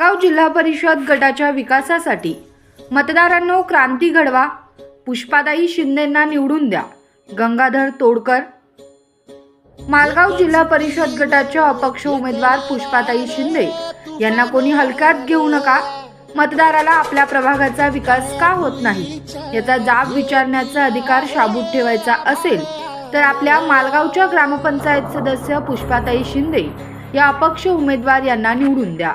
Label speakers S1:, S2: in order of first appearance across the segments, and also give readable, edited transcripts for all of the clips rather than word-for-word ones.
S1: मालगाव जिल्हा परिषद गटाच्या विकासासाठी मतदारांनो क्रांती घडवा, पुष्पाताई शिंदेंना निवडून द्या. गंगाधर तोडकर. मालगाव जिल्हा परिषद गटाच्या अपक्ष उमेदवार पुष्पाताई शिंदे यांना कोणी हलक्यात घेऊ नका. मतदाराला आपल्या प्रभागाचा विकास का होत नाही याचा जाब विचारण्याचा अधिकार शाबूत ठेवायचा असेल तर आपल्या मालगावच्या ग्रामपंचायत सदस्य पुष्पाताई शिंदे या अपक्ष उमेदवार यांना निवडून द्या.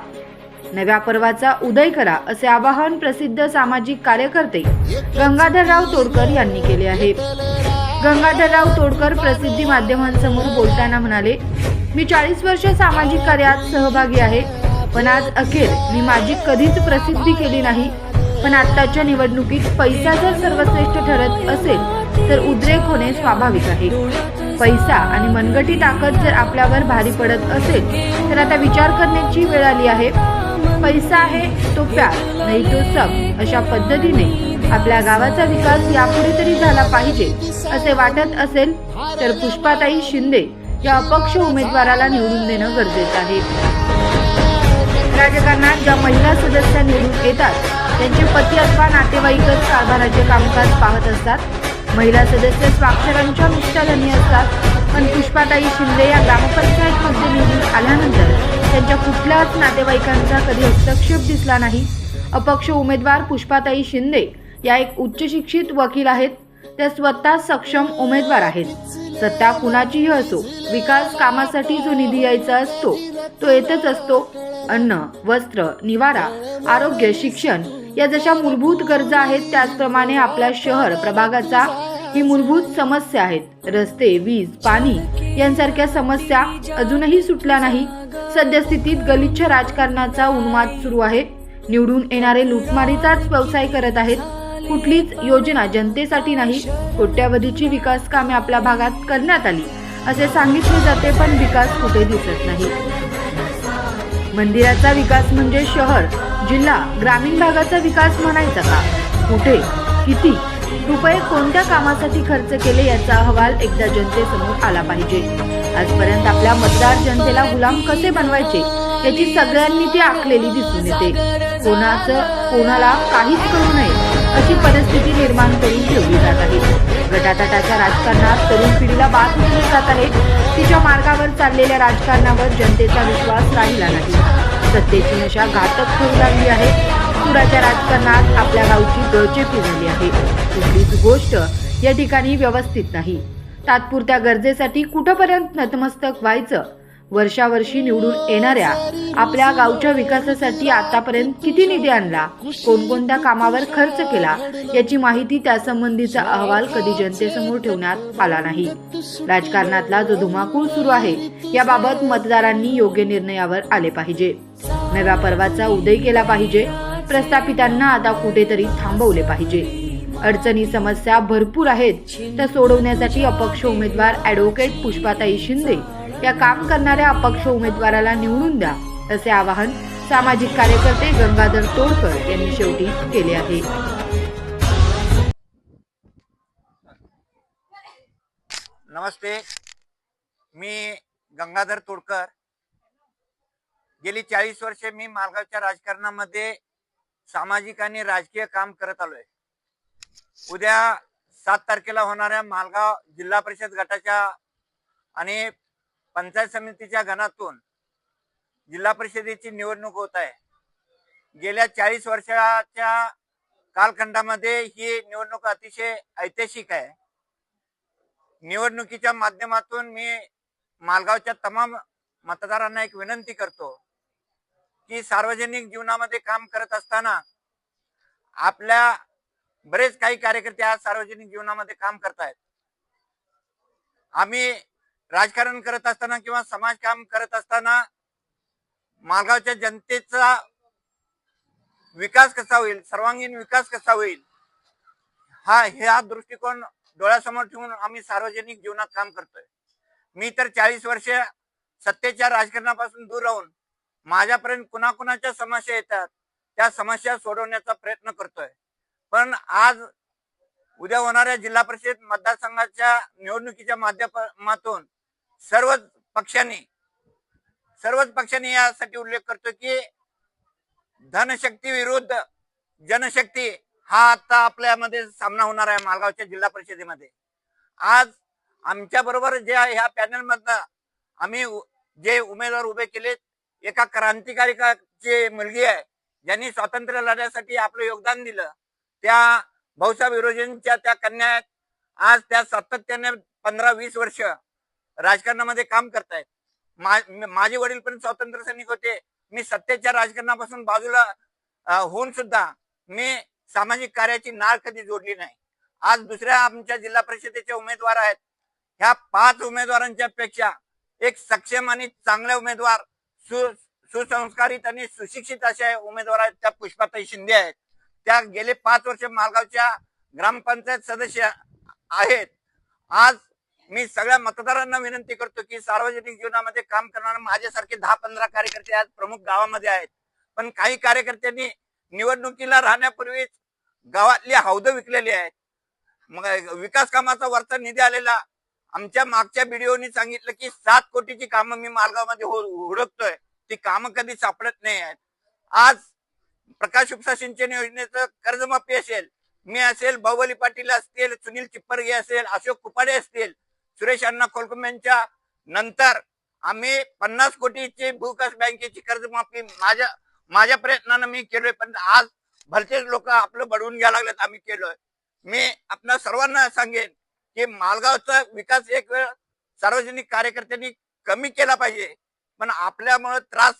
S1: नव्या पर्वाचा उदय करा असे आवाहन प्रसिद्ध सामाजिक कार्यकर्ते गंगाधरराव तोडकर यांनी केले आहे. गंगाधरराव तोडकर प्रसिद्धी माध्यमांसमोर बोलताना म्हणाले, मी 40 वर्ष सामाजिक कार्यात सहभागी आहे, पण आज अखेर मी माझी कधीच प्रसिद्धी केली नाही. पण आत्ताच्या निवडणुकीत पैसा जर सर्वश्रेष्ठ ठरत असेल तर उद्रेक होणे स्वाभाविक आहे. पैसा आणि मनगटी ताकद जर आपल्यावर भारी पडत असेल तर आता विचार करण्याची वेळ आली आहे. पैसा आहे तो प्यार नाही तो सब अशा पद्धतीने आपल्या गावाचा विकास यापुढे तरी झाला पाहिजे असे वाटत असेल तर पुष्पाताई शिंदे या अपक्ष उमेदवाराला निवडून देणं गरजेचं आहे. राजकारणात ज्या महिला सदस्य निवडून येतात त्यांचे पती अथवा नातेवाईकच कारभाराचे कामकाज पाहत असतात. महिला सदस्य स्वाक्षरांच्या निष्ठाधनी असतात. पण पुष्पाताई शिंदे या ग्रामपंचायतमध्ये निवडून आल्यानंतर त्यांच्या कुठल्याच नातेवाईकांचा कधी हस्तक्षेप दिसला नाही. अपक्ष उमेदवार पुष्पाताई शिंदे या एक उच्च शिक्षित वकील आहेत. त्या स्वतः सक्षम उमेदवार आहेत. सत्ता कुणाचीही असो, विकास कामासाठी जो निधी यायचा असतो तो येतच असतो. अन्न, वस्त्र, निवारा, आरोग्य, शिक्षण या जशा मूलभूत गरजा आहेत त्याचप्रमाणे आपल्या शहर प्रभागाचा ही मूलभूत समस्या आहेत. रस्ते, वीज, पाणी यांसारख्या समस्या अजूनही सुटल्या नाही. सद्यस्थितीत गलिच्छ राजकारणाचा उन्माद सुरू आहे. निवडून येणारे लुटमारीचाच व्यवसाय करत आहेत. कुठलीच योजना जनतेसाठी नाही. कोट्यावधीची विकास कामे आपल्या भागात करण्यात आली असे सांगितले जाते, पण विकास कुठे दिसत नाही. मंदिराचा विकास म्हणजे शहर, जिल्हा, ग्रामीण भागाचा विकास म्हणायचा का? कुठे, किती रुपये कोणत्या कामासाठी खर्च केले याचा अहवाल एकदा जनतेसमोर आला पाहिजे. आजपर्यंत आपल्या मतदार जनतेला गुलाम कसे बनवायचे याची सगळ्यांनी ती आखलेली दिसून येते. कोणाला काहीच करू नये अशी परिस्थिती निर्माण करून ठेवली जात आहे. गटातटाच्या राजकारणात तरुण पिढीला बाद उचलली जात आहे. तिच्या मार्गावर चाललेल्या राजकारणावर जनतेचा विश्वास राहिला नाही. सत्तेची नशा घातक होऊ लागली आहे. सुराच्या राजकारणात आपल्या गावची गळचेपी झाली आहे. कुठलीच गोष्ट या ठिकाणी व्यवस्थित नाही. तात्पुरत्या गरजेसाठी कुठपर्यंत नतमस्तक व्हायचं? वर्षावर्षी निवडून येणाऱ्या आपल्या गावच्या विकासासाठी आतापर्यंत किती निधी आणला, कोणकोणत्या कामावर खर्च केला याची माहिती, त्यासंबंधीचा अहवाल कधी जनतेसमोर ठेवण्यात आला नाही. राजकारणातला जो धुमाकूळ सुरू आहे याबाबत मतदारांनी योग्य निर्णयावर आले पाहिजे. नव्या पर्वाचा उदय केला पाहिजे. प्रस्थापितांना आता कुठेतरी थांबवले पाहिजे. अडचणी समस्या भरपूर आहेत. त्या सोडवण्यासाठी अपक्ष उमेदवार ॲडव्होकेट पुष्पाताई शिंदे या काम करणाऱ्या अपक्ष उमेदवाराला निवडून द्या असे आवाहन सामाजिक कार्यकर्ते गंगाधर तोडकर यांनी शेवटी केले आहे.
S2: नमस्ते, मी गंगाधर तोडकर. गेली 40 वर्षे मी मालगावच्या राजकारणामध्ये सामाजिक आणि राजकीय काम करत आलोय. उद्या 7 तारखेला होणाऱ्या मालगाव जिल्हा परिषद गटाच्या आणि पंचायत समितीच्या गणातून जिल्हा परिषदेची निवडणूक होत आहे. गेल्या 40 वर्षाच्या कालखंडामध्ये ही निवडणूक अतिशय ऐतिहासिक आहे. निवडणुकीच्या माध्यमातून मी मालगावच्या तमाम मतदारांना एक विनंती करतो की सार्वजनिक जीवनामध्ये काम करत असताना आपल्या बरेच काही कार्यकर्ते आज सार्वजनिक जीवनामध्ये काम करतायत. आम्ही राजकारण करत असताना किंवा समाज काम करत असताना मालगावच्या जनतेचा विकास कसा होईल, सर्वांगीण विकास कसा होईल हा दृष्टिकोन डोळ्यासमोर ठेवून आम्ही सार्वजनिक जीवनात काम करतोय. मी तर 40 वर्ष सत्तेच्या राजकारणापासून दूर राहून माझ्यापर्यंत कुणाकुणाच्या समस्या येतात त्या समस्या सोडवण्याचा प्रयत्न करतोय. पण आज उद्या होणाऱ्या जिल्हा परिषद मतदारसंघाच्या निवडणुकीच्या माध्यमातून सर्वच पक्षांनी यासाठी उल्लेख करतो की धनशक्ती विरुद्ध जनशक्ती हा आता आपल्यामध्ये सामना होणार आहे मालगावच्या जिल्हा परिषदेमध्ये. आज आमच्या बरोबर जे ह्या पॅनल मधनं आम्ही जे उमेदवार उभे केलेत, एका क्रांतिकारकाची मुलगी आहे ज्यांनी स्वातंत्र्य लढ्यासाठी आपलं योगदान दिलं, त्या भाऊसाहेब विरोजींच्या त्या कन्या आहेत. आज त्या सातत्याने 15-20 वर्ष राजकारणामध्ये काम करतायत. माझे वडील पण स्वातंत्र्य सैनिक होते. मी सत्तेच्या राजकारणापासून बाजूला होऊन सुद्धा मी सामाजिक कार्याची नाळ कधी जोडली नाही. आज दुसऱ्या आमच्या जिल्हा परिषदेचे उमेदवार आहेत. ह्या 5 उमेदवारांच्या पेक्षा एक सक्षम आणि चांगले उमेदवार, सुसंस्कारित आणि सुशिक्षित अशा उमेदवार आहेत, त्या पुष्पाताई शिंदे आहेत. त्या गेले 5 वर्ष मालगावच्या ग्रामपंचायत सदस्य आहेत. आज मी सगळ्या मतदारांना विनंती करतो की सार्वजनिक जीवनामध्ये काम करणारे माझ्यासारखे 10-15 कार्यकर्ते आज प्रमुख गावामध्ये आहेत. पण काही कार्यकर्त्यांनी निवडणुकीला राहण्यापूर्वीच गावातली हौद विकलेली आहेत. मग विकास कामाचा वरचा निधी आलेला, आमच्या मागच्या व्हिडिओनी सांगितलं की 7 कोटीची कामं मी मालगावमध्ये हुडकतोय, ती कामं कधी सापडत नाही आहेत. आज प्रकाश उपसा सिंचन योजनेचं कर्जमाफी असेल, मी असेल, बाहुबली पाटील असतील, सुनील चिप्परगे असेल, अशोक कुपाडे असतील, सुरेश अण्णा खोलकुंबेंच्या नंतर आम्ही 50 कोटीची भूविकास बँकेची कर्जमाफी माझ्या प्रयत्नानं मी केलोय. पण आज भलतेच लोक आपलं बडवून घ्यायला लागलेत, आम्ही केलोय. मी आपल्या सर्वांना सांगेन की मालगावचा विकास एक वेळ सार्वजनिक कार्यकर्त्यांनी कमी केला पाहिजे, पण आपल्यामुळे त्रास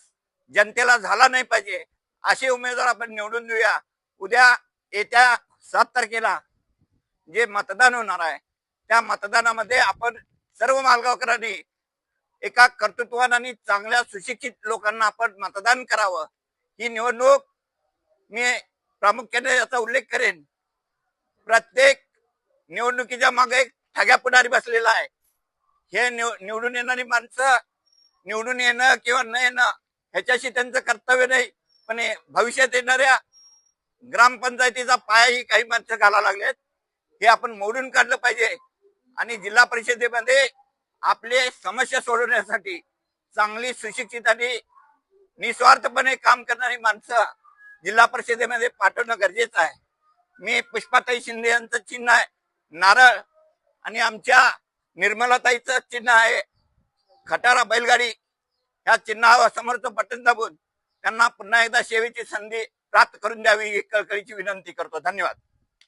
S2: जनतेला झाला नाही पाहिजे. असे उमेदवार आपण निवडून देऊया. उद्या येत्या 7 तारखेला जे मतदान होणार आहे, त्या मतदानामध्ये आपण सर्व मालगावकरांनी एका कर्तृत्ववान आणि चांगल्या सुशिक्षित लोकांना आपण मतदान करावं. ही निवडणूक मी प्रामुख्याने याचा उल्लेख करेन, प्रत्येक निवडणुकीच्या मागे एक ठग्या पुढारी बसलेला आहे. हे निवडून येणारी माणसं निवडून येणं किंवा न येणं ह्याच्याशी त्यांचं कर्तव्य नाही, पण भविष्यात येणाऱ्या ग्रामपंचायतीचा पायाही काही माणसं घालायला लागलेत. हे आपण मोडून काढलं पाहिजे आणि जिल्हा परिषदेमध्ये आपले समस्या सोडवण्यासाठी चांगली सुशिक्षित आणि निस्वार्थपणे काम करणारी माणसं जिल्हा परिषदेमध्ये पाठवणं गरजेचं आहे. मी पुष्पाताई शिंदे यांचं चिन्ह आहे नारळ आणि आमच्या निर्मलाताईचं चिन्ह आहे खटारा बैलगाडी. ह्या चिन्हावर समोरचं बटन दाबून त्यांना पुन्हा एकदा सेवेची संधी प्राप्त करून द्यावी ही कळकळीची विनंती करतो. धन्यवाद.